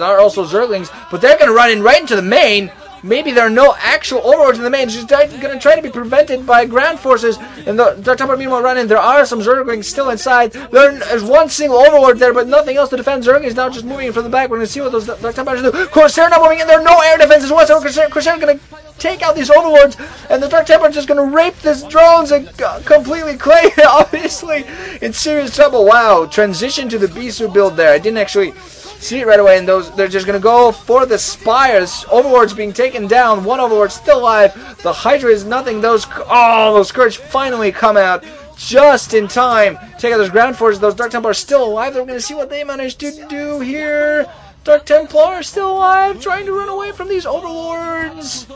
are also zerglings, but they're going to run in right into the main. Maybe there are no actual overlords in the main. It's just going to try to be prevented by ground forces. And the Dark Templar meanwhile run in. There are some zerglings still inside. There's one single overlord there, but nothing else to defend. Zerglings now just moving in from the back. We're going to see what those Dark Templars do. Corsair now moving in. There are no air defenses whatsoever. Corsair going to take out these overlords, and the Dark Templar just going to rape this drones and completely Clay obviously in serious trouble. Wow, transition to the Bisu build there. I didn't actually see it right away, and they're just going to go for the Spires. Overlord's being taken down. One Overlord still alive. The Hydra is nothing. Those Scourge finally come out just in time. Take out those ground forces. Those Dark Templar are still alive. They're going to see what they managed to do here. Dark Templar still alive, trying to run away from these Overlords.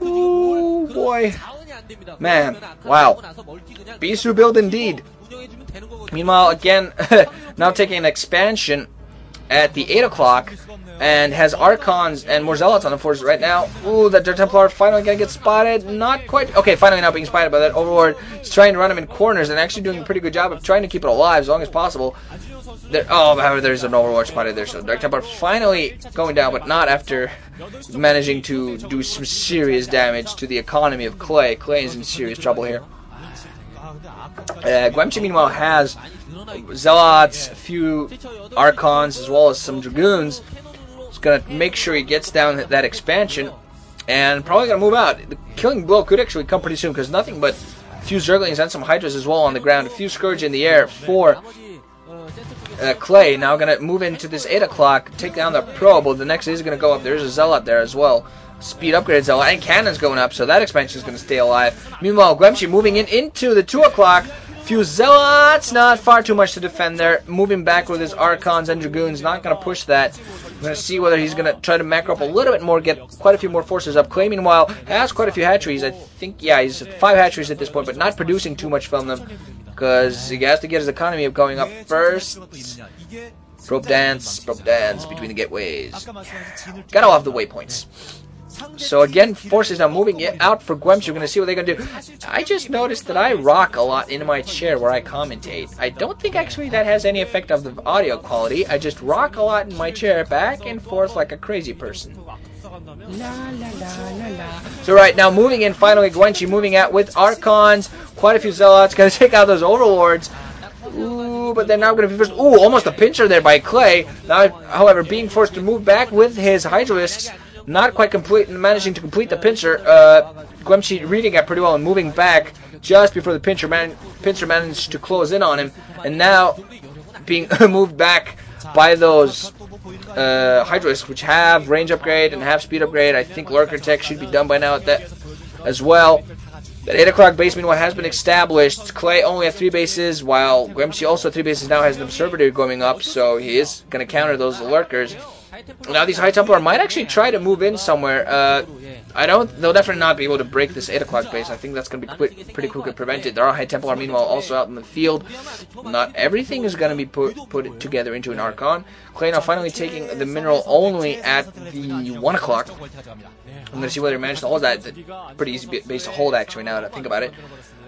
Ooh, boy. Man, wow. Bisu build indeed. Meanwhile, again, now taking an expansion at the 8 o'clock, and has Archons and more Zealots on the force right now. Ooh, that Dark Templar finally gonna get spotted. Not quite. Okay, finally not being spotted by that Overlord. He's trying to run him in corners and actually doing a pretty good job of trying to keep it alive as long as possible. There's an Overlord spotted there, so Dark Templar finally going down, but not after managing to do some serious damage to the economy of Clay. Clay is in serious trouble here. Guemchi meanwhile has Zealots, a few Archons, as well as some Dragoons. He's going to make sure he gets down that expansion, and probably going to move out. The killing blow could actually come pretty soon, because nothing but a few Zerglings and some Hydras as well on the ground. A few Scourge in the air for Clay. Now going to move into this 8 o'clock, take down the probe. Well, the next is going to go up. There's a Zealot there as well. Speed upgraded Zealot, and cannons going up, so that expansion is going to stay alive. Meanwhile, Guemchi moving into the 2 o'clock. Few Zealots, not far too much to defend there. Moving back with his Archons and Dragoons, not going to push that. I'm going to see whether he's going to try to macro up a little bit more, get quite a few more forces up. Clay, meanwhile, has quite a few hatcheries. I think, yeah, he's 5 hatcheries at this point, but not producing too much from them, because he has to get his economy up going up first. Rope dance between the gateways. Gotta love the waypoints. So again, forces now moving it out for Guemchi. We're going to see what they're going to do. I just noticed that I rock a lot in my chair where I commentate. I don't think actually that has any effect of the audio quality. I just rock a lot in my chair back and forth like a crazy person. La, la, la, la, la. So right now moving in finally, Guemchi moving out with Archons. Quite a few Zealots. Going to take out those Overlords. Ooh, but they're now going to be first. Ooh, almost a pincher there by Clay. Now, however, being forced to move back with his Hydralisks. Not quite managing to complete the pincer. Guemchi reading it pretty well and moving back just before the pincer managed to close in on him. And now being moved back by those Hydralisks, which have range upgrade and have speed upgrade. I think Lurker Tech should be done by now at that as well. That 8 o'clock base meanwhile has been established. Clay only has 3 bases, while Guemchi also 3 bases now has an observatory going up, so he is going to counter those lurkers. Now these High Templar might actually try to move in somewhere. They'll definitely not be able to break this 8 o'clock base. I think that's going to be pretty quickly prevented. There are High Templar meanwhile also out in the field. Not everything is going to be put together into an Archon. Clay now finally taking the mineral only at the 1 o'clock. I'm going to see whether he managed to hold that. Pretty easy base to hold actually now that I think about it.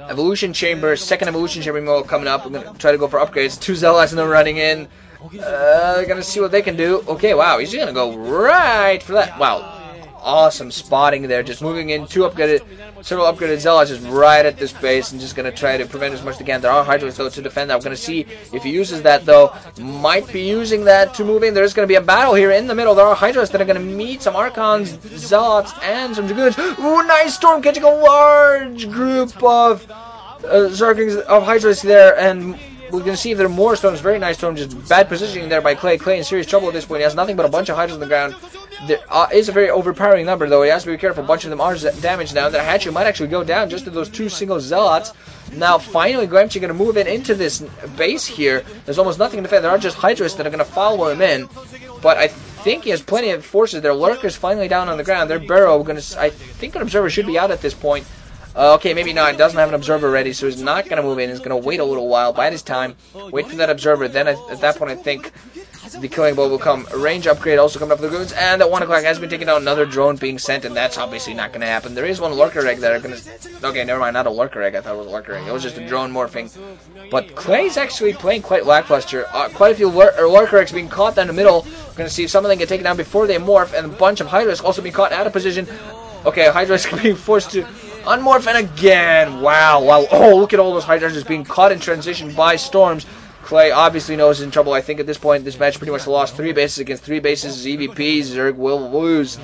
Evolution Chamber, second Evolution Chamber mineral coming up. I'm going to try to go for upgrades. 2 Zealots and they're running in. They're going to see what they can do. Okay, wow, he's going to go right for that. Wow, awesome spotting there. Just moving in several upgraded Zealots just right at this base and just going to try to prevent as much as they can. There are Hydras, though, to defend that. We're going to see if he uses that, though. Might be using that to move in. There's going to be a battle here in the middle. There are Hydras that are going to meet some Archons, Zealots, and some Dragoons. Ooh, nice storm catching a large group of Zerglings, of Hydras there, and we're going to see if there are more storms. Very nice storm. Just bad positioning there by Clay. Clay in serious trouble at this point. He has nothing but a bunch of Hydras on the ground. There is a very overpowering number, though. He has to be careful. A bunch of them are damaged now. That hatchery might actually go down just to those 2 single Zealots. Now, finally, Guemchi going to move into this base here. There's almost nothing to defend. There are just Hydras that are going to follow him in. But I think he has plenty of forces. Their Lurkers finally down on the ground. Their Barrow, I think an Observer should be out at this point. Okay, maybe not. It doesn't have an Observer ready, so he's not going to move in. He's going to wait a little while, bide his time, wait for that Observer. Then at that point, I think The killing blow will come. A range upgrade also coming up for the goons. And at 1 o'clock has been taken down. Another drone being sent, and that's obviously not going to happen. There is one lurker egg that are going to... Okay, never mind. Not a lurker egg. I thought it was a lurker egg. It was just a drone morphing. But Clay's actually playing quite lackluster. Quite a few lurker eggs being caught down the middle. We're going to see if some of them get taken down before they morph. And a bunch of Hydras also being caught out of position. Okay, Hydras being forced to unmorph. And again, wow. Oh, look at all those Hydras just being caught in transition by storms. Clay obviously knows he's in trouble. I think at this point, this match pretty much lost 3 bases against 3 bases. EVP, Zerg will lose.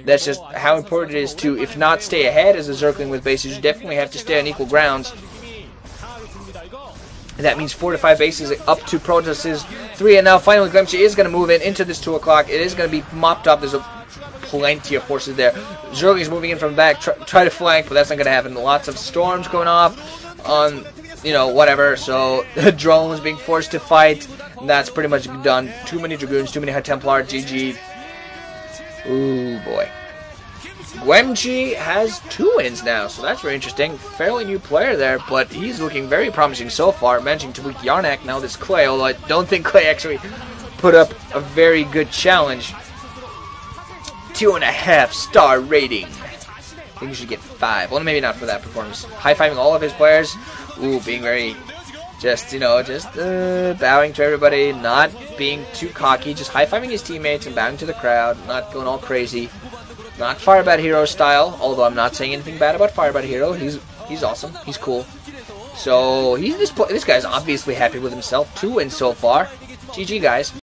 That's just how important it is to, if not stay ahead as a Zergling with bases, you definitely have to stay on equal grounds. And that means 4 to 5 bases up to Protoss' 3. And now finally, Guemchi is going to move into this 2 o'clock. It is going to be mopped up. There's plenty of forces there. Zergling's moving in from the back, try to flank, but that's not going to happen. Lots of storms going off on... You know, whatever, so the drones being forced to fight, and that's pretty much done. Too many Dragoons, too many High Templar, GG. Ooh, boy. Guemchi has 2 wins now, so that's very interesting. Fairly new player there, but he's looking very promising so far. Managing to weak Yarnak, now this Clay, although I don't think Clay actually put up a very good challenge. 2.5-star rating. I think he should get 5. Well, maybe not for that performance. High-fiving all of his players. Ooh, being very, bowing to everybody, not being too cocky, just high-fiving his teammates and bowing to the crowd, not going all crazy. Not Firebad Hero style, although I'm not saying anything bad about Firebad Hero. He's awesome. He's cool. So, this guy's obviously happy with himself. 2 wins so far. GG, guys.